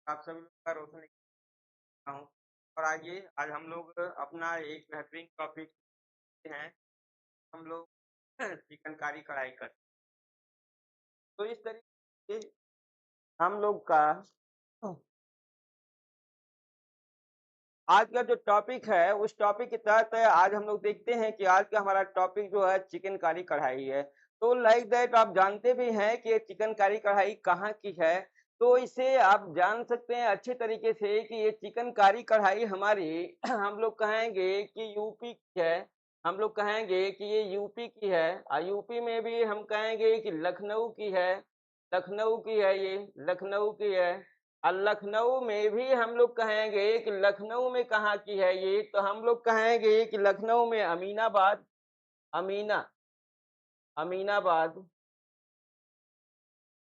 आप सभी लोग का रोशन करता हूँ। और आइए आज हम लोग अपना एक बेहतरीन टॉपिक है। हम लोग चिकनकारी कढ़ाई कर, तो इस तरीके से हम लोग का आज का जो टॉपिक है उस टॉपिक के तहत आज हम लोग देखते हैं कि आज का हमारा टॉपिक जो है चिकनकारी कढ़ाई है। तो लाइक दैट आप जानते भी हैं कि ये चिकनकारी कढ़ाई कहाँ की है। तो इसे आप जान सकते हैं अच्छे तरीके से कि ये चिकनकारी कढ़ाई हमारी हम लोग कहेंगे कि यूपी की है। हम लोग कहेंगे कि ये यूपी की है और यूपी में भी हम कहेंगे कि लखनऊ की है। लखनऊ की है, ये लखनऊ की है। और लखनऊ में भी हम लोग कहेंगे कि लखनऊ में कहाँ की है ये, तो हम लोग कहेंगे कि लखनऊ में अमीनाबाद, अमीना, अमीनाबाद।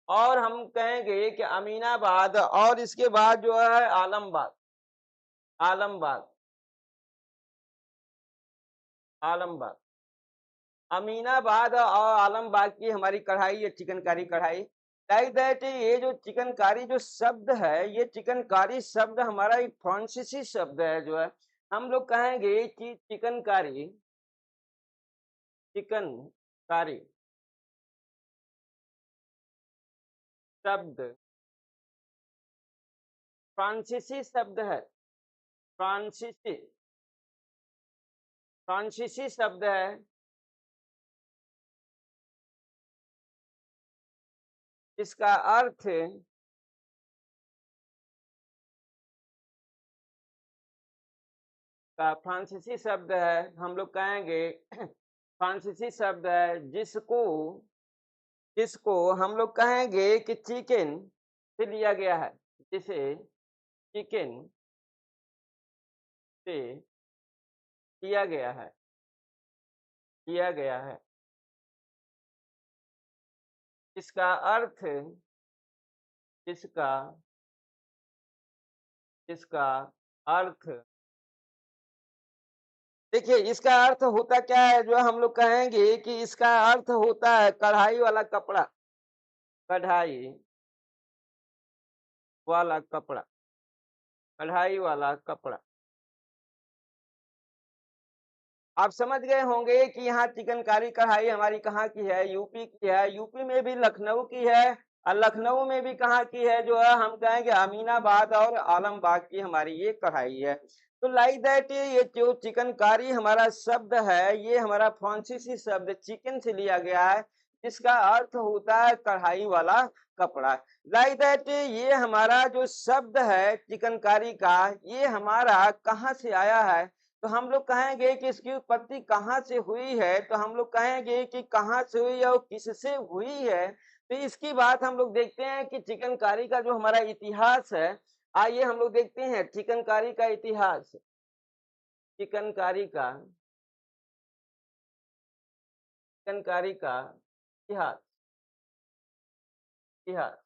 और हम कहेंगे कि अमीनाबाद और इसके बाद जो है आलमबाग, आलमबाग, आलमबाग। अमीनाबाद और आलमबाग की हमारी कढ़ाई है चिकनकारी कढ़ाई। लाइक दैट ये जो चिकनकारी जो शब्द है, ये चिकनकारी शब्द हमारा एक फ्रांसीसी शब्द है जो है। हम लोग कहेंगे कि चिकनकारी, चिकनकारी शब्द फ्रांसीसी शब्द है। फ्रांसीसी, फ्रांसीसी शब्द है। इसका अर्थ का फ्रांसीसी शब्द है, हम लोग कहेंगे फ्रांसीसी शब्द है जिसको, जिसको हम लोग कहेंगे कि चिकन से लिया गया है। जिसे चिकन से लिया गया है, लिया गया है। इसका अर्थ, इसका, इसका अर्थ, देखिए इसका अर्थ होता क्या है जो हम लोग कहेंगे कि इसका अर्थ होता है कढ़ाई वाला कपड़ा, कढ़ाई वाला कपड़ा, कढ़ाई वाला कपड़ा। आप समझ गए होंगे कि यहाँ चिकनकारी कढ़ाई हमारी कहाँ की है, यूपी की है। यूपी में भी लखनऊ की है और लखनऊ में भी कहाँ की है जो है हम कहेंगे अमीनाबाद और आलमबाग की हमारी ये कढ़ाई है। तो लाइक दैट ये जो चिकनकारी हमारा शब्द है ये हमारा फ्रांसीसी शब्द चिकन से लिया गया है, जिसका अर्थ होता है कढ़ाई वाला कपड़ा। लाइक दैट ये हमारा जो शब्द है चिकनकारी का, ये हमारा कहाँ से आया है। तो हम लोग कहेंगे कि इसकी उत्पत्ति कहाँ से हुई है, तो हम लोग कहेंगे कि कहाँ से हुई है और किससे हुई है। तो इसकी बात हम लोग देखते हैं कि चिकनकारी का जो हमारा इतिहास है, आइए हम लोग देखते हैं चिकनकारी का इतिहास। चिकनकारी का, चिकनकारी का इतिहास, इतिहास।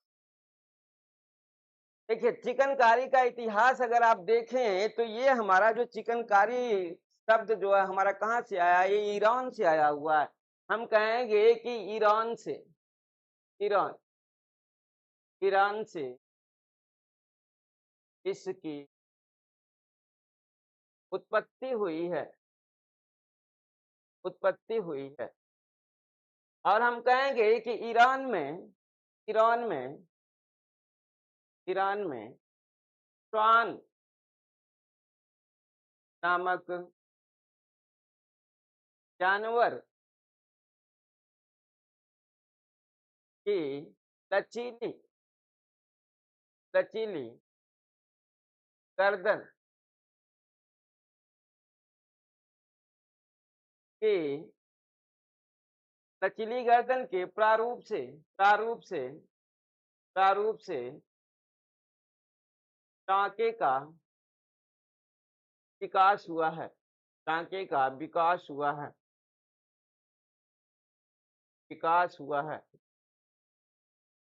देखिए चिकनकारी का इतिहास अगर आप देखें तो ये हमारा जो चिकनकारी शब्द जो है हमारा कहाँ से आया, ये ईरान से आया हुआ है। हम कहेंगे कि ईरान से, ईरान, ईरान से इसकी उत्पत्ति हुई है, उत्पत्ति हुई है। और हम कहेंगे कि ईरान में, ईरान में, ईरान में स्वान नामक जानवर की लचीली, लचीली गर्दन की, लचीली गर्दन के प्रारूप से, प्रारूप से, प्रारूप से टांके का विकास हुआ है, टांके का विकास हुआ है, विकास हुआ है।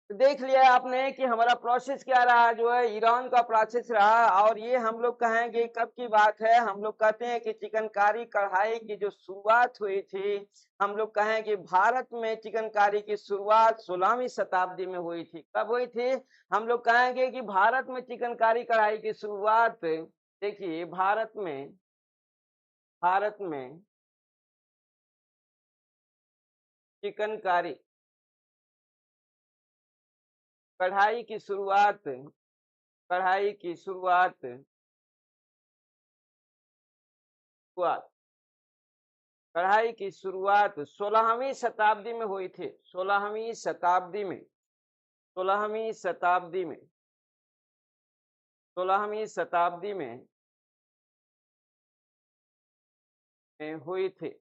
तो देख लिया आपने कि हमारा प्रोसेस क्या रहा, जो है ईरान का प्रोसेस रहा। और ये हम लोग कहेंगे कब की बात है, हम लोग कहते हैं कि चिकनकारी कढ़ाई की जो शुरुआत हुई थी, हम लोग कहेंगे भारत में चिकनकारी की शुरुआत 16वीं शताब्दी में हुई थी। कब हुई थी? हम लोग कहेंगे कि भारत में चिकनकारी कढ़ाई की शुरुआत, देखिए भारत में चिकनकारी कढ़ाई की शुरुआत, कढ़ाई की शुरुआत कढ़ाई की शुरुआत 16वीं शताब्दी में हुई थी। 16वीं शताब्दी में, 16वीं शताब्दी में, 16वीं शताब्दी में हुई थी।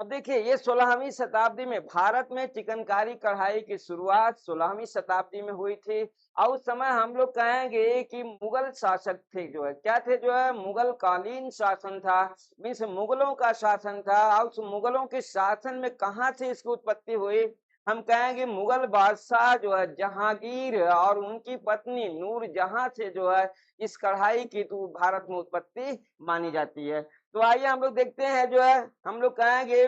अब देखिए ये 16वीं शताब्दी में भारत में चिकनकारी कढ़ाई की शुरुआत 16वीं शताब्दी में हुई थी। और उस समय हम लोग कहेंगे कि मुगल शासक थे, जो है क्या थे, जो है मुगल कालीन शासन था, मीन्स मुगलों का शासन था। और उस मुगलों के शासन में कहाँ से इसकी उत्पत्ति हुई? हम कहेंगे मुगल बादशाह जो है जहांगीर और उनकी पत्नी नूर जहां से जो है इस कढ़ाई की तो भारत में उत्पत्ति मानी जाती है। तो आइए हम लोग देखते हैं, जो है हम लोग कहेंगे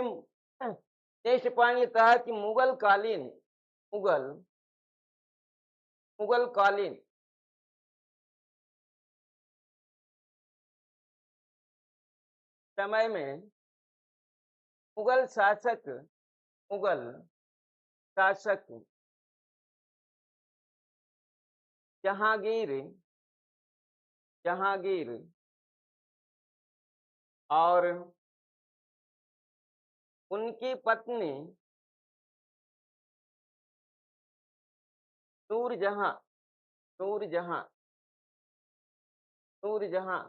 नेक्स्ट पॉइंट ये था कि मुगल मुगल कालीन समय में मुगल शासक मुगल शासक जहांगीर जहांगीर और उनकी पत्नी नूरजहां नूरजहां नूरजहां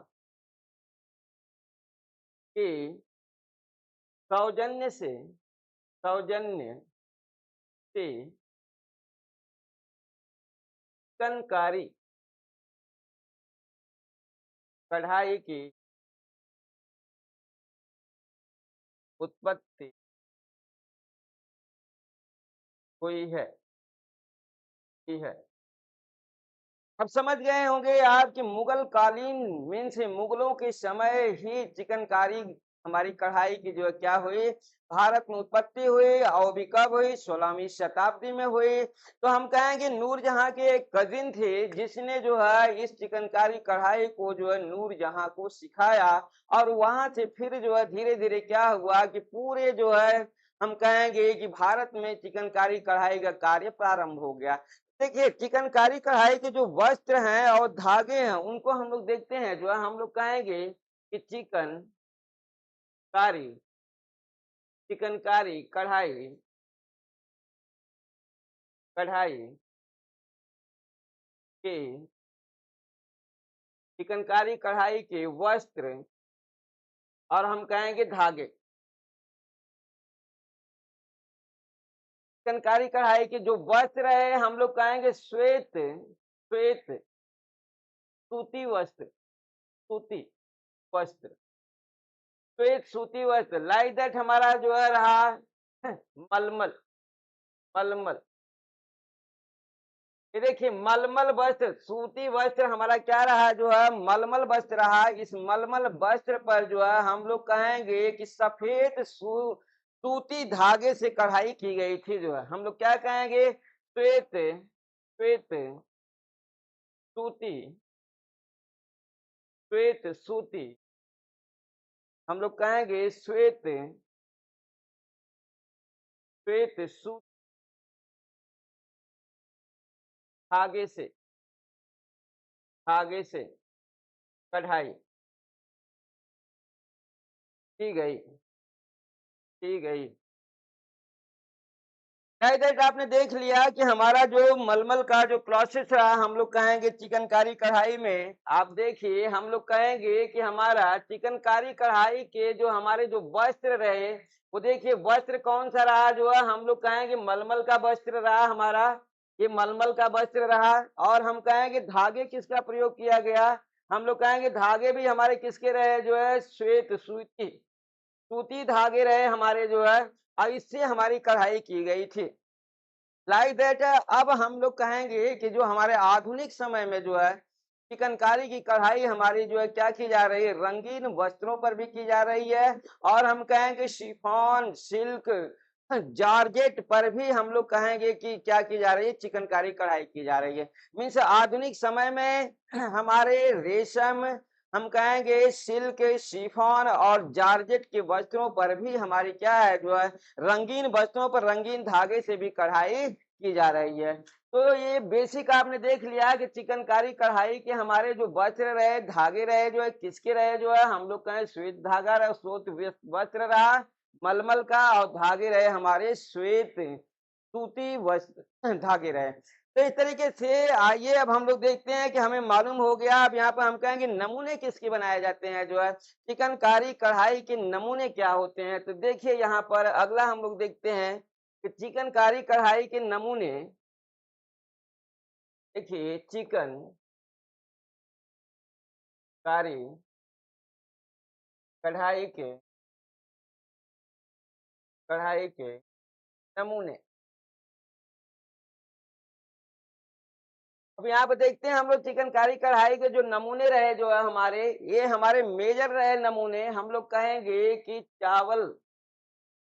के सौजन्य से सौजन्य से चिकनकारी कढ़ाई की उत्पत्ति हुई है। अब समझ गए होंगे आप कि मुगल कालीन मीन्स मुगलों के समय ही चिकनकारी हमारी कढ़ाई की जो है क्या हुई, भारत में उत्पत्ति हुई। और भी कब हुई? 16वीं शताब्दी में हुई। तो हम कहेंगे नूरजहां के एक कजिन थे जिसने जो है इस चिकनकारी कढ़ाई को जो है नूरजहां को सिखाया। और वहां से फिर जो है धीरे धीरे क्या हुआ कि पूरे जो है हम कहेंगे कि भारत में चिकनकारी कढ़ाई का कार्य प्रारंभ हो गया। देखिए चिकनकारी कढ़ाई के जो वस्त्र हैं और धागे हैं उनको हम लोग देखते हैं, जो है हम लोग कहेंगे कि कारी चिकनकारी कढ़ाई कढ़ाई के चिकनकारी कढ़ाई के वस्त्र और हम कहेंगे धागे, चिकनकारी कढ़ाई के जो वस्त्र है हम लोग कहेंगे श्वेत श्वेत सूती वस्त्र, सूती वस्त्र, श्वेत सूती वस्त्र। लाइक दैट हमारा जो है रहा मलमल मलमल। ये देखिए मलमल वस्त्र, सूती वस्त्र हमारा क्या रहा, जो है मलमल वस्त्र रहा। इस मलमल वस्त्र पर जो है हम लोग कहेंगे कि सफेद सूती धागे से कढ़ाई की गई थी। जो है हम लोग क्या कहेंगे, श्वेत श्वेत सूती श्वेत सूती, हम लोग कहेंगे श्वेत श्वेत सूती धागे से कढ़ाई की गई की गई। दैट आपने देख लिया कि हमारा जो मलमल का जो प्रोसेस रहा, हम लोग कहेंगे चिकनकारी कढ़ाई में। आप देखिए हम लोग कहेंगे कि हमारा चिकनकारी कढ़ाई के जो हमारे जो वस्त्र रहे, वो देखिए वस्त्र कौन सा रहा, जो है हम लोग कहेंगे मलमल का वस्त्र रहा हमारा, ये मलमल का वस्त्र रहा। और हम कहेंगे धागे किसका प्रयोग किया गया, हम लोग कहेंगे धागे भी हमारे किसके रहे, जो है श्वेत सूती सूती धागे रहे हमारे, जो है और इससे हमारी कढ़ाई की गई थी। लाइक दैट अब हम लोग कहेंगे कि जो हमारे आधुनिक समय में जो है चिकनकारी की कढ़ाई हमारी जो है क्या की जा रही है, रंगीन वस्त्रों पर भी की जा रही है, और हम कहेंगे शिफॉन, सिल्क, जॉर्जेट पर भी हम लोग कहेंगे कि क्या की जा रही है, चिकनकारी कढ़ाई की जा रही है। मीन्स आधुनिक समय में हमारे रेशम, हम कहेंगे सिल्क, शिफॉन और जॉर्जेट के वस्त्रों पर भी हमारी क्या है जो है, रंगीन वस्त्रों पर रंगीन धागे से भी कढ़ाई की जा रही है। तो ये बेसिक आपने देख लिया कि चिकनकारी कढ़ाई के हमारे जो वस्त्र रहे, धागे रहे जो है, किसके रहे जो है, हम लोग कहें श्वेत धागा रहा, श्वेत वस्त्र रहा मलमल का, और धागे रहे हमारे श्वेत सूती वस्त्र धागे रहे। तो इस तरीके से आइए अब हम लोग देखते हैं कि हमें मालूम हो गया। अब यहाँ पर हम कहेंगे नमूने किसके बनाए जाते हैं जो है, चिकनकारी कढ़ाई के नमूने क्या होते हैं। तो देखिए यहाँ पर अगला हम लोग देखते हैं कि चिकनकारी कढ़ाई के नमूने। देखिए चिकन कारी कढ़ाई के नमूने। अब यहाँ पे देखते हैं हम लोग चिकनकारी कढ़ाई के जो नमूने रहे जो है हमारे, ये हमारे मेजर रहे नमूने। हम लोग कहेंगे कि चावल,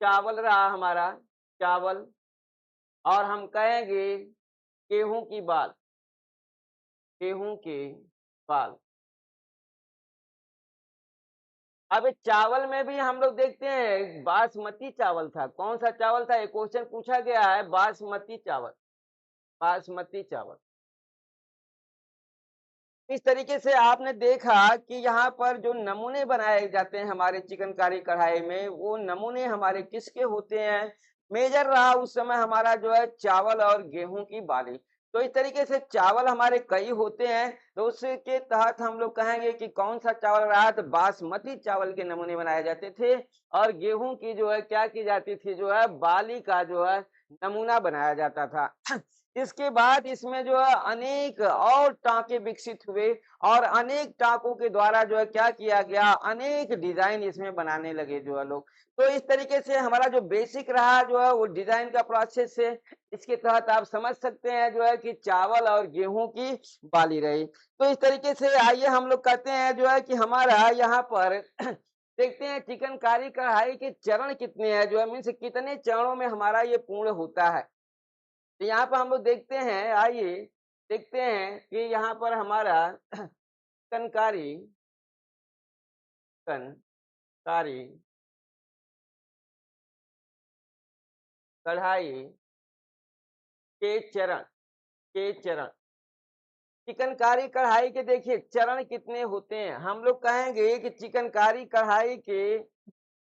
चावल रहा हमारा, चावल, और हम कहेंगे गेहूं की बाल, गेहूं के बाल। अब इस चावल में भी हम लोग देखते हैं बासमती चावल था। कौन सा चावल था, एक क्वेश्चन पूछा गया है, बासमती चावल, बासमती चावल। इस तरीके से आपने देखा कि यहाँ पर जो नमूने बनाए जाते हैं हमारे चिकनकारी कढ़ाई में, वो नमूने हमारे किसके होते हैं, मेजर रहा उस समय हमारा जो है चावल और गेहूं की बाली। तो इस तरीके से चावल हमारे कई होते हैं, तो उसके तहत हम लोग कहेंगे कि कौन सा चावल रहा, तो बासमती चावल के नमूने बनाए जाते थे, और गेहूं की जो है क्या की जाती थी जो है, बाली का जो है नमूना बनाया जाता था। इसके बाद इसमें जो है अनेक और टाँके विकसित हुए, और अनेक टाँकों के द्वारा जो है क्या किया गया, अनेक डिज़ाइन इसमें बनाने लगे जो है लोग। तो इस तरीके से हमारा जो बेसिक रहा जो है वो डिज़ाइन का प्रोसेस है। इसके तहत आप समझ सकते हैं जो है कि चावल और गेहूँ की बाली रही। तो इस तरीके से आइए हम लोग कहते हैं जो है कि हमारा यहाँ पर देखते हैं चिकनकारी कढ़ाई के चरण कितने हैं जो है, मीन्स कितने चरणों में हमारा ये पूर्ण होता है। तो यहाँ पर हम लोग देखते हैं, आइए देखते हैं कि यहाँ पर हमारा कनकारी कनकारी कढ़ाई के चरण चिकनकारी कढ़ाई के देखिए चरण कितने होते हैं। हम लोग कहेंगे कि चिकनकारी कढ़ाई के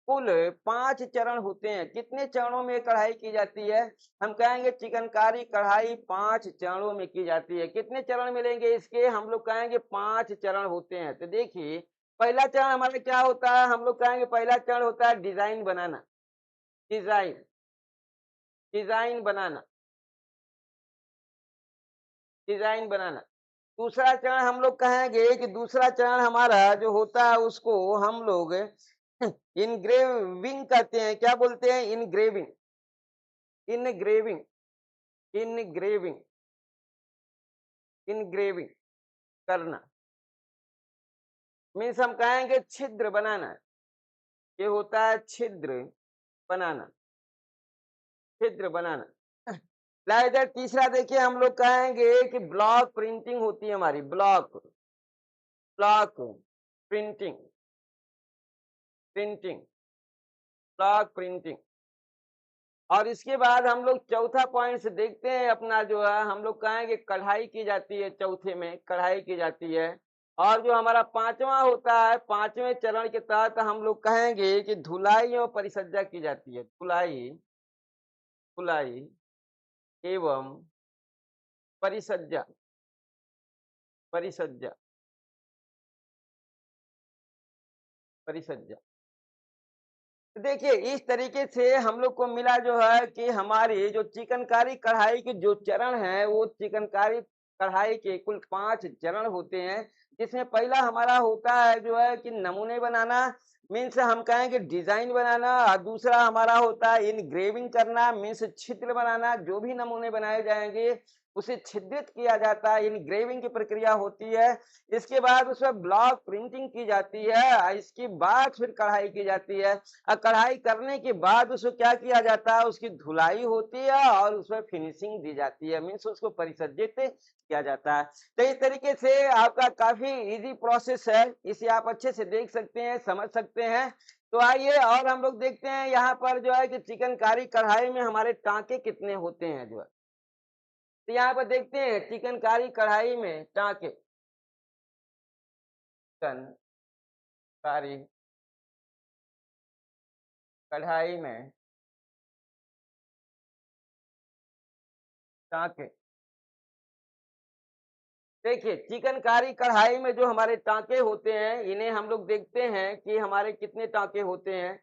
कुल 5 चरण होते हैं। कितने चरणों में कढ़ाई की जाती है, हम कहेंगे चिकनकारी कढ़ाई 5 चरणों में की जाती है। कितने चरण मिलेंगे इसके, हम लोग कहेंगे 5 चरण होते हैं। तो देखिए पहला चरण हमारा क्या होता है, हम लोग कहेंगे पहला चरण होता है डिजाइन बनाना, डिजाइन डिजाइन बनाना, डिजाइन बनाना। दूसरा चरण हम लोग कहेंगे कि दूसरा चरण हमारा जो होता है उसको हम लोग इनग्रेविंग कहते हैं। क्या बोलते हैं, इनग्रेविंग, इनग्रेविंग, इनग्रेविंग, इनग्रेविंग करना। मीन्स हम कहेंगे छिद्र बनाना, ये होता है छिद्र बनाना, छिद्र बनाना। लाइक तीसरा देखिए हम लोग कहेंगे कि ब्लॉक प्रिंटिंग होती है हमारी, block, block printing, printing, block printing. और इसके बाद हम लोग चौथा पॉइंट से देखते हैं अपना जो है, हम लोग कहेंगे कढ़ाई की जाती है, चौथे में कढ़ाई की जाती है। और जो हमारा पांचवा होता है, पांचवें चरण के तहत हम लोग कहेंगे कि धुलाई और परिसज्जा की जाती है, धुलाई, धुलाई एवं परिसज्जा, परिसज्जा, परिसज्जा। तो देखिए इस तरीके से हम लोग को मिला जो है कि हमारी जो चिकनकारी कढ़ाई के जो चरण है वो चिकनकारी कढ़ाई के कुल 5 चरण होते हैं, जिसमें पहला हमारा होता है जो है कि नमूने बनाना, मीन्स हम कहें कि डिज़ाइन बनाना, और दूसरा हमारा होता है इनग्रेविंग करना, मीन्स छिद्र बनाना। जो भी नमूने बनाए जाएँगे, उसे छिद्रित किया जाता है, इनग्रेविंग की प्रक्रिया होती है। इसके बाद उसमें ब्लॉक प्रिंटिंग की जाती है, इसके बाद फिर कढ़ाई की जाती है। कढ़ाई करने के बाद उसको क्या किया जाता है, उसकी धुलाई होती है और उसमें फिनिशिंग दी जाती है, मीन्स उसको परिसज्जित किया जाता है। तो इस तरीके से आपका काफ़ी ईज़ी प्रोसेस है, इसे आप अच्छे से देख सकते हैं, समझ सकते हैं। तो आइए और हम लोग देखते हैं यहाँ पर जो है कि चिकनकारी कढ़ाई में हमारे टाँके कितने होते हैं जो है। तो यहाँ पर देखते हैं चिकनकारी कढ़ाई में टाँके, चिकनकारी कढ़ाई में टाँके। देखिए, चिकनकारी कढ़ाई में जो हमारे टाँके होते हैं, इन्हें हम लोग देखते हैं कि हमारे कितने टाँके होते हैं।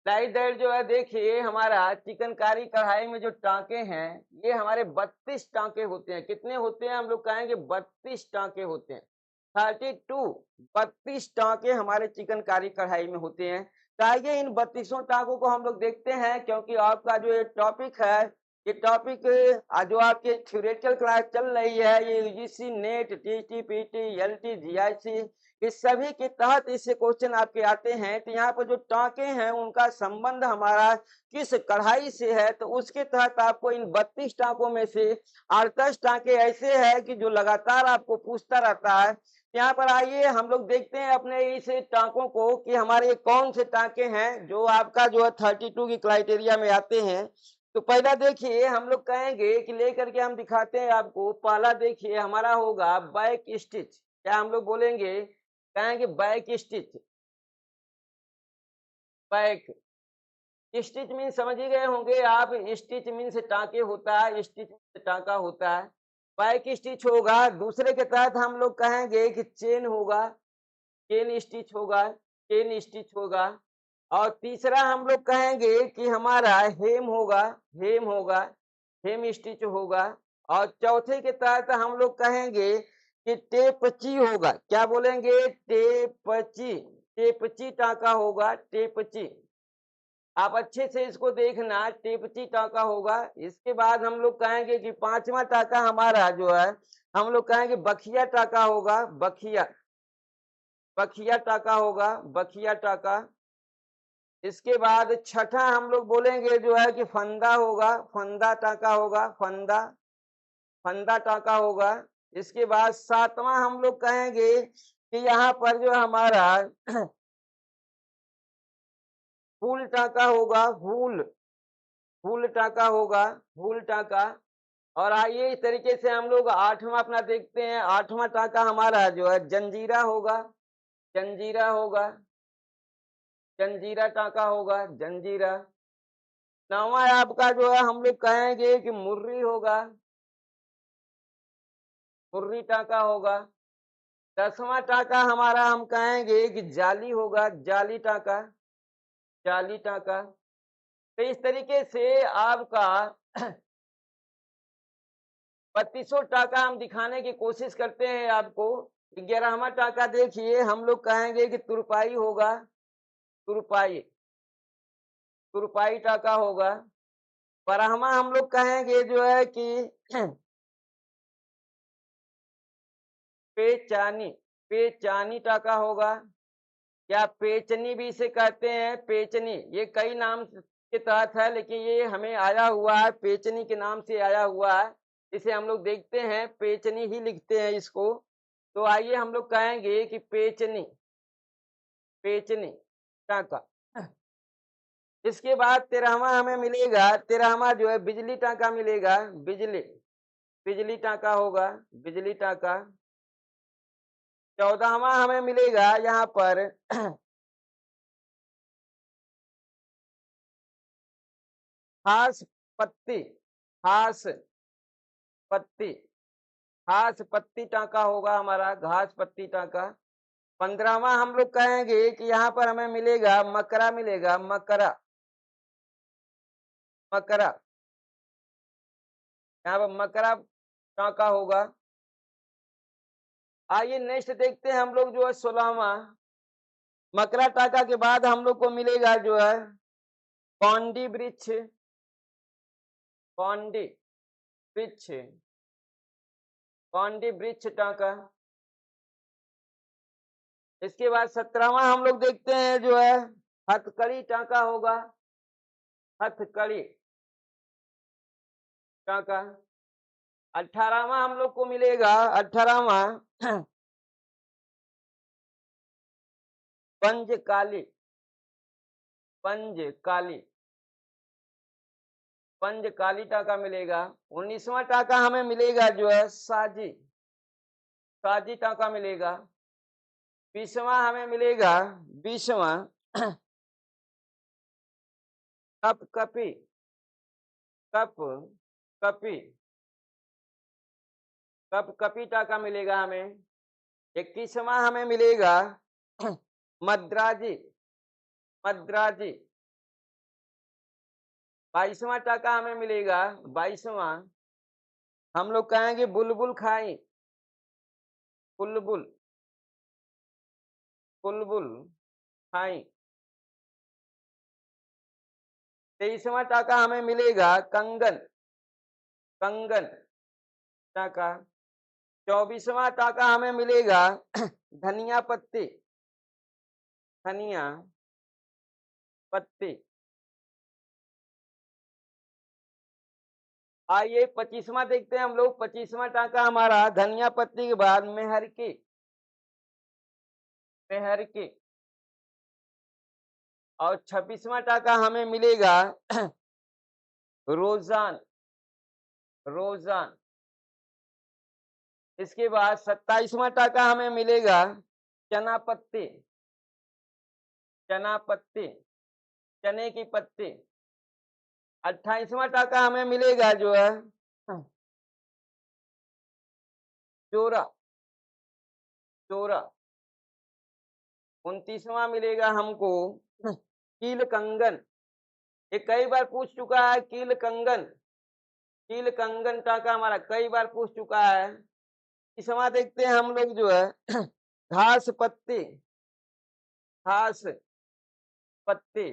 लाइक दैट जो है देखिए हमारा चिकनकारी कढ़ाई में जो टाँके हैं, ये हमारे 32 टाँके होते हैं। कितने होते हैं? हम लोग कहेंगे 32 टाँके होते हैं। 32 32 टाँके हमारे चिकनकारी कढ़ाई में होते हैं। तो आइए इन 32 टाँकों को हम लोग देखते हैं, क्योंकि आपका जो ये टॉपिक है, ये टॉपिक जो आपके थ्योरेटिकल क्लास चल रही है, ये यूजीसी नेट, टीटीपीटी, एलटी, जीआईसी, इस सभी के तहत इससे क्वेश्चन आपके आते हैं। तो यहाँ पर जो टाँके हैं उनका संबंध हमारा किस कढ़ाई से है, तो उसके तहत आपको इन 32 टाँकों में से 38 टाँके ऐसे हैं कि जो लगातार आपको पूछता रहता है। यहाँ पर आइए हम लोग देखते हैं अपने इस टाँकों को कि हमारे कौन से टाँके हैं जो आपका जो है 32 की क्राइटेरिया में आते हैं। तो पहला देखिए हम लोग कहेंगे कि लेकर के हम दिखाते हैं आपको। पहला देखिए हमारा होगा बैक स्टिच। क्या हम लोग बोलेंगे? कहेंगे back stitch. Back stitch mean समझ ही गए होंगे आप, स्टिच मीन से टाँके होता है, स्टिच से टाँका होता है। बैक स्टिच होगा। दूसरे के तहत हम लोग कहेंगे कि चेन होगा, चेन स्टिच होगा, चेन स्टिच होगा। और तीसरा हम लोग कहेंगे कि हमारा हेम होगा, हेम होगा, हेम स्टिच होगा। और चौथे के तहत हम लोग कहेंगे कि टेपची होगा। क्या बोलेंगे? टेपची, टेपची टाँका होगा, टेपची। आप अच्छे से इसको देखना, टेपची टाँका होगा। इसके बाद हम लोग कहेंगे कि 5वां टाँका हमारा जो है, हम लोग कहेंगे बखिया टाँका होगा, बखिया, बखिया टाँका होगा, बखिया टाँका। इसके बाद छठा हम लोग बोलेंगे जो है कि फंदा होगा, फंदा टाँका होगा, फंदा, फंदा टाँका होगा। इसके बाद 7वां हम लोग कहेंगे कि यहाँ पर जो हमारा फूल टाँका होगा, फूल, फूल टाँका होगा, फूल टाँका। और आइए इस तरीके से हम लोग 8वां अपना देखते हैं। 8वां टाँका हमारा जो है जंजीरा होगा, जंजीरा होगा, जंजीरा टाँका होगा, जंजीरा। 9वां आपका जो है हम लोग कहेंगे कि मुर्री होगा, मुर्री टाँका होगा। 10वां टाँका हमारा हम कहेंगे कि जाली होगा, जाली टाँका, जाली टाँका। तो इस तरीके से आपका 32 टाँका हम दिखाने की कोशिश करते हैं आपको। 11वां टाँका देखिए हम लोग कहेंगे कि तुरपाई होगा, तुरपाई, तुरपाई टाँका होगा। 12वां हम लोग कहेंगे जो है कि पेचानी, पेचानी टाँका होगा, या पेचनी भी इसे कहते हैं, पेचनी। ये कई नाम के तहत है, लेकिन ये हमें आया हुआ है, पेचनी के नाम से आया हुआ है। इसे हम लोग देखते हैं, पेचनी ही लिखते हैं इसको। तो आइए हम लोग कहेंगे कि पेचनी, पेचनी टाँका। इसके बाद 13वां हमें मिलेगा, 13वां जो है बिजली टाँका मिलेगा, बिजली, बिजली टाँका होगा, बिजली टाँका। 14वां हमें मिलेगा यहाँ पर हास पत्ती, हास पत्ती, घास पत्ती टाँका होगा हमारा, घास पत्ती टाँका। 15वां हम लोग कहेंगे कि यहाँ पर हमें मिलेगा मकरा, मिलेगा मकरा, मकरा। यहाँ पर मकरा टाँका होगा। आइए नेक्स्ट देखते हैं हम लोग जो है 16वां। मकरा टाका के बाद हम लोग को मिलेगा जो है पौंडी वृक्ष, पौंडी वृक्ष, पौंडी वृक्ष टाका। इसके बाद 17वां हम लोग देखते हैं जो है हथकड़ी टाका होगा, हथकड़ी टाका। 18वां हम लोग को मिलेगा 18वां पंजकाली, पंजकाली, पंजकाली टाका मिलेगा। 19वां टाका हमें मिलेगा जो है साजी, साजी टाका मिलेगा। 20वां हमें मिलेगा 20वां कप कपी, कप कपी, कप कपी टाका मिलेगा हमें। 21वां हमें मिलेगा मद्राजी, मद्राजी। 22वां टाका हमें मिलेगा 22वां हम लोग कहेंगे बुलबुल खाई, बुलबुल, बुलबुल खाई। 23वां टाका हमें मिलेगा कंगन, कंगन टाका। 24वां टाका हमें मिलेगा धनिया पत्ती, धनिया पत्ती। आइए 25वां देखते हैं हम लोग। 25वां टाका हमारा धनिया पत्ती के बाद मेहर की, मेहर की। और 26वां टाका हमें मिलेगा रोजान, रोजान। इसके बाद 27वां टाका हमें मिलेगा चना पत्ती, चना पत्ती, चने की पत्ती। 28वां टाका हमें मिलेगा जो है चोरा, चोरा। 29वां मिलेगा हमको कील कंगन। ये कई बार पूछ चुका है कील कंगन, कील कंगन टाका हमारा कई बार पूछ चुका है। 30वां देखते हैं हम लोग जो है घास पत्ती, घास पत्ती।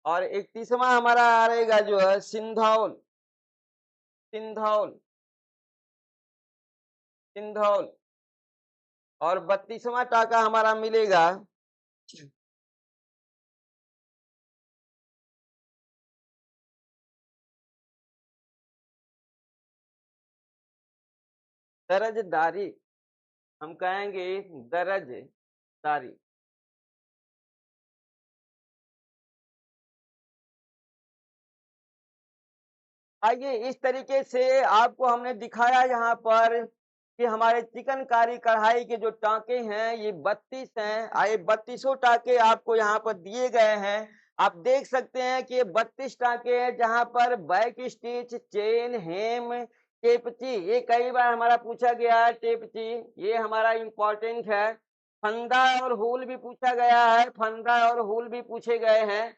और 31वां हमारा आ रहेगा जो है सिंधौल, सिंधौल, सिंधौल। और 32वां टाका हमारा मिलेगा दरजदारी, हम कहेंगे दरजदारी। आइए इस तरीके से आपको हमने दिखाया यहाँ पर कि हमारे चिकनकारी कढ़ाई के जो टाँके हैं ये 32 हैं। आइए 32 टाँके आपको यहाँ पर दिए गए हैं। आप देख सकते हैं कि ये 32 टाँके हैं जहाँ पर बैक स्टिच, चेन, हेम, टेपची, ये कई बार हमारा पूछा गया है टेपची, ये हमारा इम्पोर्टेंट है। फंदा और हुल भी पूछा गया है, फंदा और हुल भी पूछे गए हैं।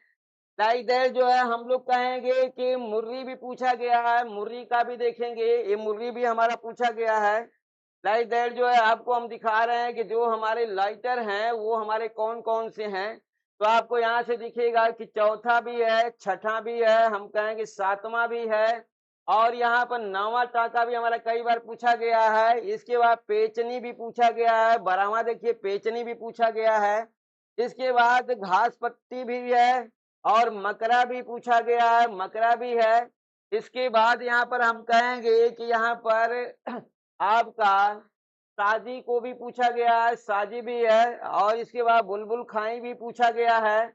लाइक दैट जो है हम लोग कहेंगे कि मुर्री भी पूछा गया है, मुर्री का भी देखेंगे, ये मुर्री भी हमारा पूछा गया है। लाइक दैट जो है आपको हम दिखा रहे हैं कि जो हमारे लाइटर हैं वो हमारे कौन कौन से हैं। तो आपको यहाँ से दिखेगा कि चौथा भी है, छठा भी है, हम कहेंगे सातवां भी है। और यहाँ पर 9वां टाका भी हमारा कई बार पूछा गया है। इसके बाद पेचनी भी पूछा गया है, 12वां देखिए पेचनी भी पूछा गया है। इसके बाद घास पत्ती भी है और मकरा भी पूछा गया है, मकरा भी है। इसके बाद यहाँ पर हम कहेंगे कि यहाँ पर आपका साजी को भी पूछा गया है, साजी भी है। और इसके बाद बुलबुल खाई भी पूछा गया है,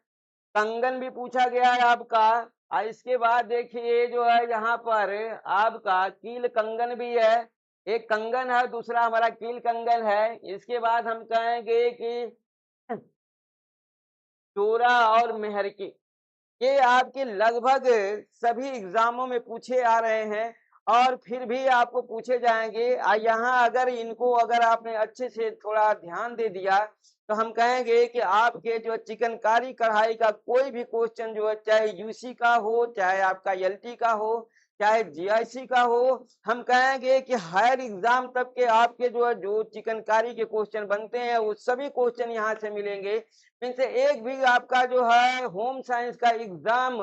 कंगन भी पूछा गया है आपका। और इसके बाद देखिए जो है यहाँ पर आपका कील कंगन भी है, एक कंगन है, दूसरा हमारा कील कंगन है। इसके बाद हम कहेंगे कि चोरा और मेहर की, ये आपके लगभग सभी एग्जामों में पूछे आ रहे हैं और फिर भी आपको पूछे जाएंगे। यहाँ अगर इनको अगर आपने अच्छे से थोड़ा ध्यान दे दिया तो हम कहेंगे कि आपके जो चिकनकारी कढ़ाई का कोई भी क्वेश्चन जो है चाहे यूसी का हो चाहे आपका एलटी का हो चाहे जीआईसी का हो, हम कहेंगे कि हायर एग्जाम तक के आपके जो है जो चिकनकारी के क्वेश्चन बनते हैं वो सभी क्वेश्चन यहाँ से मिलेंगे। इनसे एक भी आपका जो है होम साइंस का एग्जाम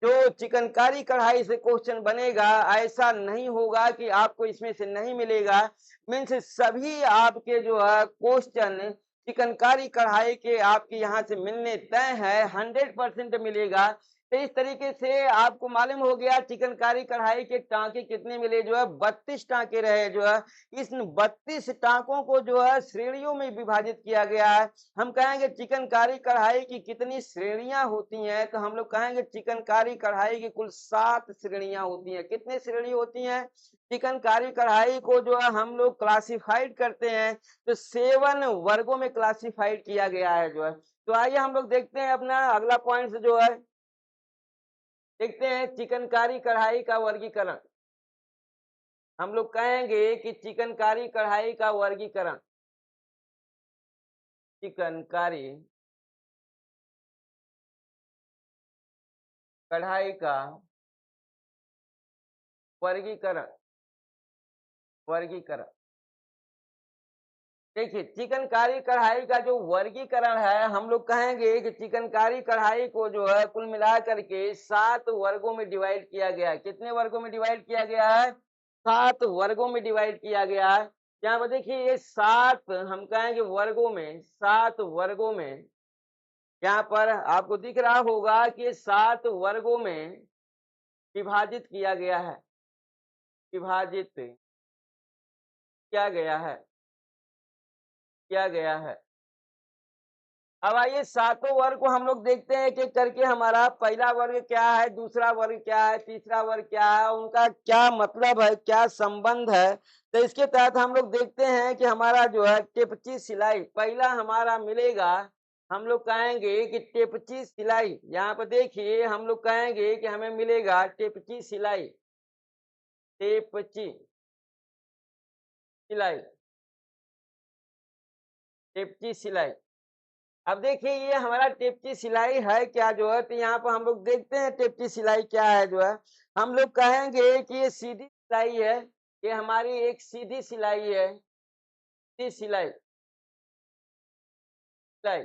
जो चिकनकारी कढ़ाई से क्वेश्चन बनेगा ऐसा नहीं होगा कि आपको इसमें से नहीं मिलेगा। मीन्स सभी आपके जो है क्वेश्चन चिकनकारी कढ़ाई के आपके यहाँ से मिलने तय है, 100% मिलेगा। तो इस तरीके से आपको मालूम हो गया चिकनकारी कढ़ाई के टांके कितने मिले, जो है 32 टांके रहे। जो है इस 32 टांकों को जो है श्रेणियों में विभाजित किया गया है। हम कहेंगे चिकनकारी कढ़ाई की कितनी श्रेणियां होती हैं, तो हम लोग कहेंगे चिकनकारी कढ़ाई की कुल 7 श्रेणियां होती हैं। कितने श्रेणी होती हैं? चिकनकारी कढ़ाई को जो है हम लोग क्लासिफाइड करते हैं तो 7 वर्गों में क्लासिफाइड किया गया है जो है। तो आइए हम लोग देखते हैं अपना अगला पॉइंट जो है, देखते हैं चिकनकारी कढ़ाई का वर्गीकरण। हम लोग कहेंगे कि चिकनकारी कढ़ाई का वर्गीकरण, चिकनकारी कढ़ाई का वर्गीकरण, वर्गीकरण। देखिए चिकनकारी कढ़ाई का जो वर्गीकरण है, हम लोग कहेंगे कि चिकनकारी कढ़ाई को जो है कुल मिला करके 7 वर्गों में डिवाइड किया गया है। कितने वर्गों में डिवाइड किया गया है? 7 वर्गों में डिवाइड किया गया है। यहाँ पर देखिए ये 7 हम कहेंगे वर्गों में, 7 वर्गों में यहाँ पर आपको दिख रहा होगा कि 7 वर्गों में विभाजित किया गया है, विभाजित किया गया है, किया गया है। अब आइए सातों वर्ग को हम लोग देखते हैं कि करके हमारा पहला वर्ग क्या है, दूसरा वर्ग क्या है, तीसरा वर्ग क्या है, उनका क्या मतलब है, क्या संबंध है। तो इसके तहत हम लोग देखते हैं कि हमारा जो है टिपची सिलाई पहला हमारा मिलेगा। हम लोग कहेंगे कि टिपची सिलाई, यहाँ पर देखिए हम लोग कहेंगे कि हमें मिलेगा टिपची सिलाई, टिपची सिलाई, टिपची सिलाई। अब देखिए ये हमारा टिपची सिलाई है क्या जो है, तो यहाँ पर हम लोग देखते हैं टिपची सिलाई क्या है जो है। हम लोग कहेंगे कि ये सीधी सिलाई है, ये हमारी एक सीधी सिलाई है, सीधी सिलाई, सिलाई।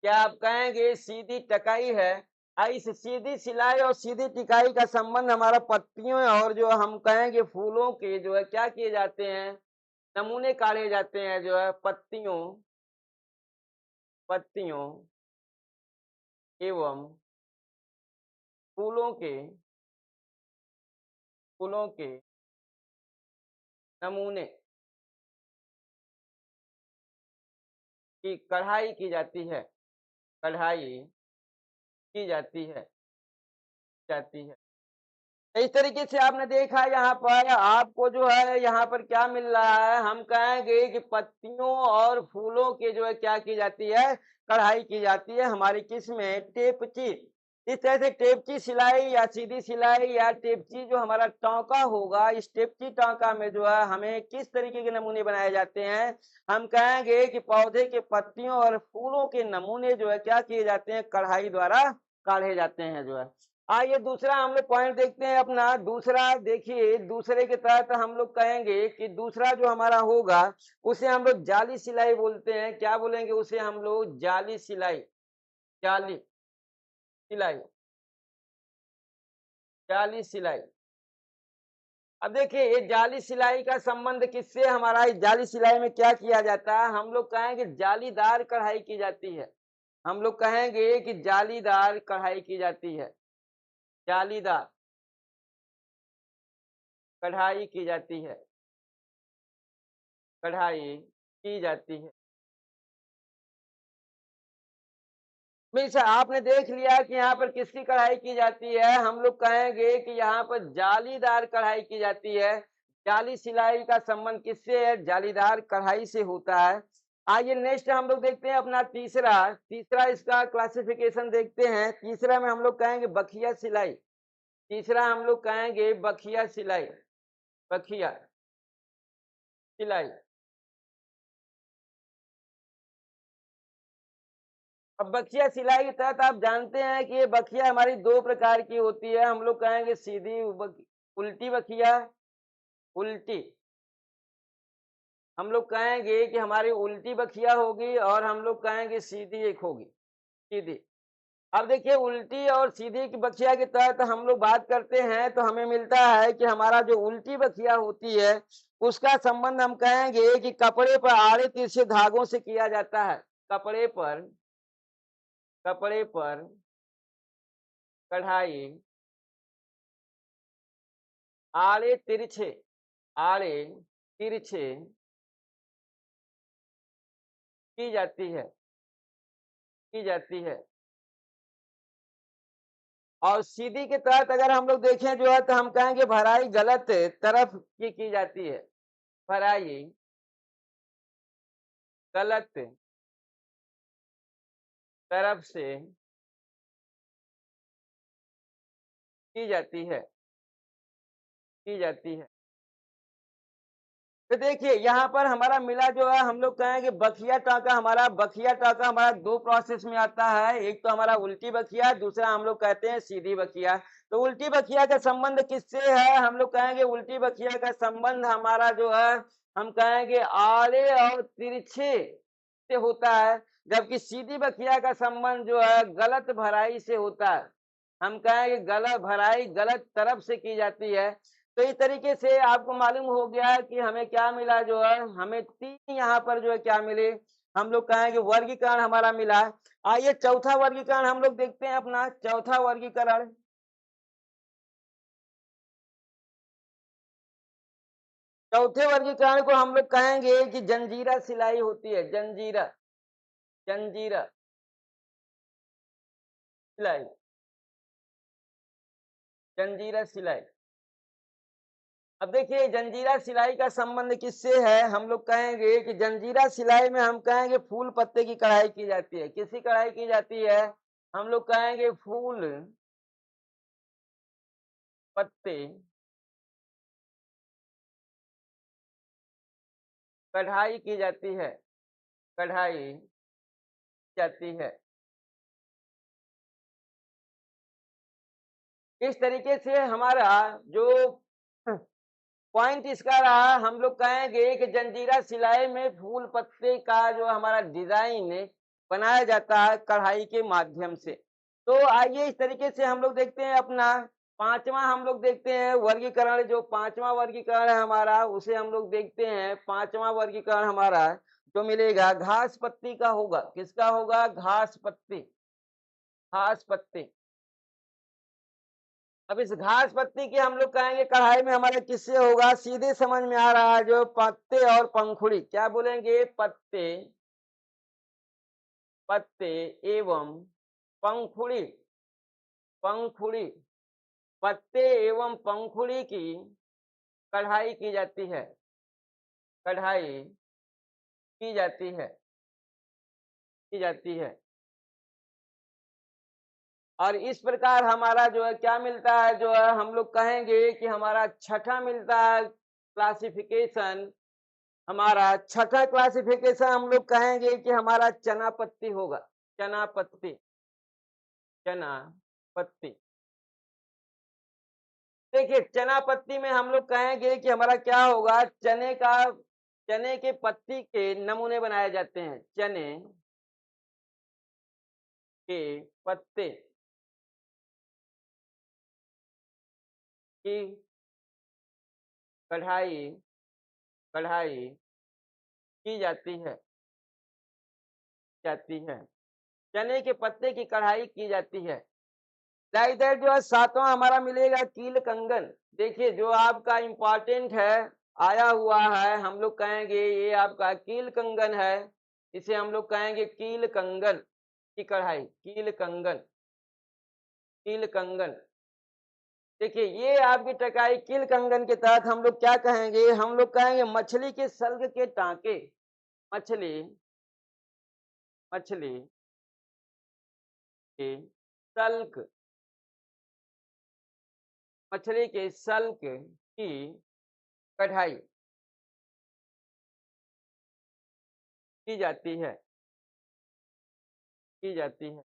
क्या आप कहेंगे सीधी टकाई है? इस सीधी सिलाई और सीधी टिकाई का संबंध हमारा पत्तियों और जो हम कहेंगे फूलों के जो है क्या किए जाते हैं, नमूने काढ़े जाते हैं जो है पत्तियों, पत्तियों एवं फूलों के, फूलों के नमूने की कढ़ाई की जाती है, कढ़ाई की जाती है, जाती है। इस तरीके से आपने देखा यहाँ पर आपको जो है यहाँ पर क्या मिल रहा है, हम कहेंगे कि पत्तियों और फूलों के जो है क्या की जाती है, कढ़ाई की जाती है हमारी किसमें, टेपची। इस तरह से टेपची सिलाई या सीधी सिलाई या टेपची जो हमारा टाँका होगा, इस टेपची टाँका में जो है हमें किस तरीके के नमूने बनाए जाते हैं, हम कहेंगे कि पौधे के पत्तियों और फूलों के नमूने जो है क्या किए जाते हैं, कढ़ाई द्वारा काढ़े जाते हैं जो है। आइए दूसरा हम लोग पॉइंट देखते हैं अपना दूसरा। देखिए दूसरे के तहत हम लोग कहेंगे कि दूसरा जो हमारा होगा उसे हम लोग जाली सिलाई बोलते हैं। क्या बोलेंगे उसे हम लोग? जाली सिलाई, जाली सिलाई, जाली सिलाई। अब देखिए ये जाली सिलाई का संबंध किससे हमारा, इस जाली सिलाई में क्या किया जाता है, हम लोग कहेंगे जालीदार कढ़ाई की जाती है। हम लोग कहेंगे कि जालीदार कढ़ाई की जाती है, जालीदार कढ़ाई की जाती है, कढ़ाई की जाती है। मीन्स आपने देख लिया कि यहाँ पर किसकी कढ़ाई की जाती है, हम लोग कहेंगे कि यहाँ पर जालीदार कढ़ाई की जाती है। जाली सिलाई का संबंध किससे है? जालीदार कढ़ाई से होता है। आइए नेक्स्ट हम लोग देखते हैं अपना तीसरा, तीसरा इसका क्लासिफिकेशन देखते हैं। तीसरा में हम लोग कहेंगे बखिया सिलाई, तीसरा हम लोग कहेंगे बखिया सिलाई, बखिया सिलाई। अब बखिया सिलाई के तहत आप जानते हैं कि ये बखिया हमारी 2 प्रकार की होती है। हम लोग कहेंगे सीधी उल्टी बखिया, उल्टी, हम लोग कहेंगे कि हमारी उल्टी बखिया होगी और हम लोग कहेंगे सीधी एक होगी, सीधी। अब देखिए उल्टी और सीधी की बखिया के तहत हम लोग बात करते हैं तो हमें मिलता है कि हमारा जो उल्टी बखिया होती है, उसका संबंध हम कहेंगे कि कपड़े पर आड़े तिरछे धागों से किया जाता है। कपड़े पर कढ़ाई आड़े तिरछे, आड़े तिरछे की जाती है, की जाती है। और सीधी के तहत अगर हम लोग देखें जो है तो हम कहेंगे भराई गलत तरफ की जाती है। भराई गलत तरफ से की जाती है, की जाती है। तो देखिए यहाँ पर हमारा मिला जो है हम लोग कहेंगे बखिया टाँका हमारा 2 प्रोसेस में आता है। एक तो हमारा उल्टी बखिया, दूसरा हम लोग कहते हैं सीधी बखिया। तो उल्टी बखिया का संबंध किससे है? हम लोग कहेंगे उल्टी बखिया का संबंध हमारा जो है हम कहेंगे आड़े और तिरछे से होता है, जबकि सीधी बखिया का संबंध जो है गलत भराई से होता है। हम कहेंगे गलत भराई गलत तरफ से की जाती है। तो इस तरीके से आपको मालूम हो गया है कि हमें क्या मिला जो है, हमें 3 यहाँ पर जो है क्या मिले, हम लोग कहेंगे वर्गीकरण हमारा मिला। आइए चौथा वर्गीकरण हम लोग देखते हैं अपना चौथा वर्गीकरण। चौथे वर्गीकरण को हम लोग कहेंगे कि जंजीरा सिलाई होती है, जंजीरा, जंजीरा सिलाई, जंजीरा सिलाई। अब देखिए जंजीरा सिलाई का संबंध किससे है? हम लोग कहेंगे कि जंजीरा सिलाई में हम कहेंगे फूल पत्ते की कढ़ाई की जाती है। किसकी कढ़ाई की जाती है? हम लोग कहेंगे फूल पत्ते कढ़ाई की जाती है, कढ़ाई जाती है। इस तरीके से हमारा जो पॉइंट इसका रहा, हम लोग कहेंगे कि जंजीरा सिलाई में फूल पत्ते का जो हमारा डिजाइन बनाया जाता है कढ़ाई के माध्यम से। तो आइए इस तरीके से हम लोग देखते हैं अपना पांचवा, हम लोग देखते हैं वर्गीकरण, जो पांचवा वर्गीकरण है हमारा उसे हम लोग देखते हैं। पांचवा वर्गीकरण हमारा जो मिलेगा घास पत्ती का होगा। किसका होगा? घास पत्ती, घास पत्ती। अब इस घास पत्ती की हम लोग कहेंगे कढ़ाई में हमारे किससे होगा? सीधे समझ में आ रहा है जो पत्ते और पंखुड़ी, क्या बोलेंगे? पत्ते, पत्ते एवं पंखुड़ी, पंखुड़ी, पत्ते एवं पंखुड़ी की कढ़ाई की जाती है, कढ़ाई की जाती है, की जाती है। और इस प्रकार हमारा जो है क्या मिलता है, जो है हम लोग कहेंगे कि हमारा छठा मिलता है क्लासिफिकेशन। हमारा छठा क्लासिफिकेशन हम लोग कहेंगे कि हमारा चना पत्ती होगा, चना पत्ती, चना पत्ती। देखिए चना पत्ती में हम लोग कहेंगे कि हमारा क्या होगा, चने के पत्ती के नमूने बनाए जाते हैं, चने के पत्ते की कढ़ाई, कढ़ाई की जाती है, जाती है। चने के पत्ते की कढ़ाई की जाती है। इधर जो है सातवां हमारा मिलेगा कील कंगन। देखिए जो आपका इम्पोर्टेंट है, आया हुआ है, हम लोग कहेंगे ये आपका कील कंगन है। इसे हम लोग कहेंगे कील कंगन की कढ़ाई, कील कंगन, कील कंगन। देखिए ये आपकी टकाई कील कंगन के तहत हम लोग क्या कहेंगे, हम लोग कहेंगे मछली के सल्ग के टांके, मछली, मछली के सल्क, मछली के सल्क की कढ़ाई की जाती है, की जाती है।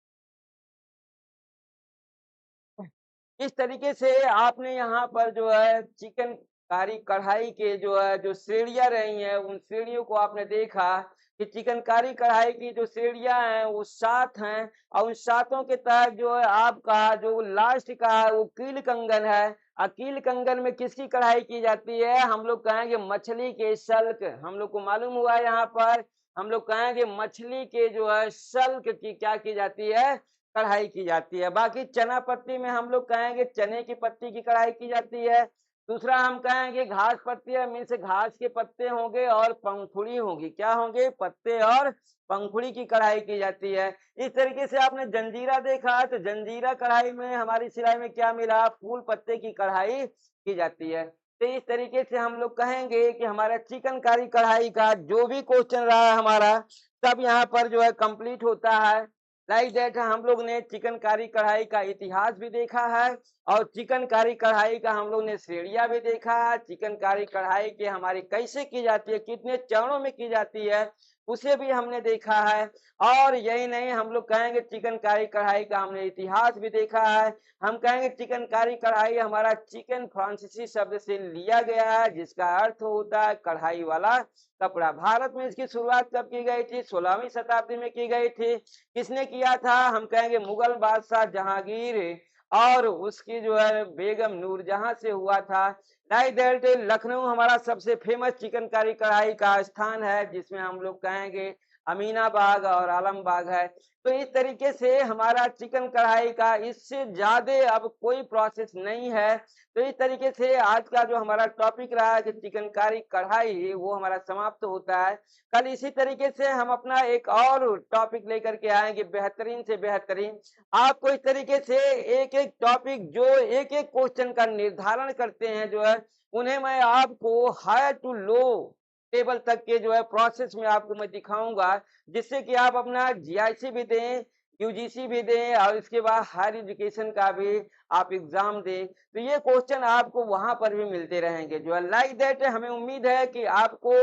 इस तरीके से आपने यहाँ पर जो है चिकन कारी कढ़ाई के जो है जो श्रेणियाँ रही हैं, उन श्रेणियों को आपने देखा कि चिकन कारी कढ़ाई की जो श्रेणियाँ हैं वो 7 हैं और उन 7 के तहत जो है आपका जो लास्ट का है वो कील कंगन है। कील कंगन में किसकी कढ़ाई की जाती है? हम लोग कहेंगे मछली के शल्क। हम लोग को मालूम हुआ यहाँ पर हम लोग कहेंगे मछली के जो है शल्क की क्या की जाती है? कढ़ाई की जाती है। बाकी चना पत्ती में हम लोग कहेंगे चने की पत्ती की कढ़ाई की जाती है। दूसरा हम कहेंगे घास पत्ती है मीन्स घास के पत्ते होंगे और पंखुड़ी होगी। क्या होंगे? पत्ते और पंखुड़ी की कढ़ाई की जाती है। इस तरीके से आपने जंजीरा देखा तो जंजीरा कढ़ाई में हमारी सिलाई में क्या मिला? फूल पत्ते की कढ़ाई की जाती है। तो इस तरीके से हम लोग कहेंगे कि हमारा चिकनकारी कढ़ाई का जो भी क्वेश्चन रहा है हमारा सब यहाँ पर जो है कंप्लीट होता है। लाइक दैट हम लोग ने चिकनकारी कढ़ाई का इतिहास भी देखा है और चिकनकारी कढ़ाई का हम लोग ने श्रेणियाँ भी देखा है। चिकनकारी कढ़ाई की हमारी कैसे की जाती है, कितने चरणों में की जाती है, उसे भी हमने देखा है। और यही नहीं हम लोग कहेंगे चिकनकारी कढ़ाई का हमने इतिहास भी देखा है। हम कहेंगे चिकनकारी कढ़ाई हमारा चिकन फ्रांसीसी शब्द से लिया गया है जिसका अर्थ होता है कढ़ाई वाला कपड़ा। भारत में इसकी शुरुआत कब की गई थी? 16वीं शताब्दी में की गई थी। किसने किया था? हम कहेंगे मुगल बादशाह जहांगीर और उसकी जो है बेगम नूरजहां से हुआ था। लाइक दैट लखनऊ हमारा सबसे फेमस चिकनकारी कढ़ाई का स्थान है जिसमें हम लोग कहेंगे अमीनाबाग और आलमबाग है। तो इस तरीके से हमारा चिकन कढ़ाई का इससे ज़्यादा अब कोई प्रोसेस नहीं है। तो इस तरीके से आज का जो हमारा टॉपिक रहा है कि चिकनकारी कढ़ाई वो हमारा समाप्त होता है। कल इसी तरीके से हम अपना एक और टॉपिक लेकर के आएंगे बेहतरीन से बेहतरीन। आपको इस तरीके से एक-एक टॉपिक जो एक-एक क्वेश्चन का निर्धारण करते हैं जो है उन्हें मैं आपको हाई टू लो टेबल तक के जो है प्रोसेस में आपको मैं दिखाऊंगा जिससे कि आप अपना जीआईसी भी दें, यूजीसी भी दें और इसके बाद हायर एजुकेशन का भी आप एग्जाम दें। तो ये क्वेश्चन आपको वहां पर भी मिलते रहेंगे जो है लाइक दैट हमें उम्मीद है कि आपको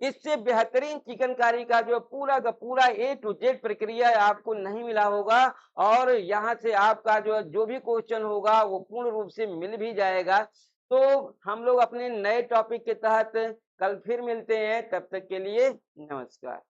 इससे बेहतरीन चिकनकारी का जो पूरा का पूरा ए टू जेड प्रक्रिया आपको नहीं मिला होगा और यहाँ से आपका जो भी क्वेश्चन होगा वो पूर्ण रूप से मिल भी जाएगा। तो हम लोग अपने नए टॉपिक के तहत कल फिर मिलते हैं, तब तक के लिए नमस्कार।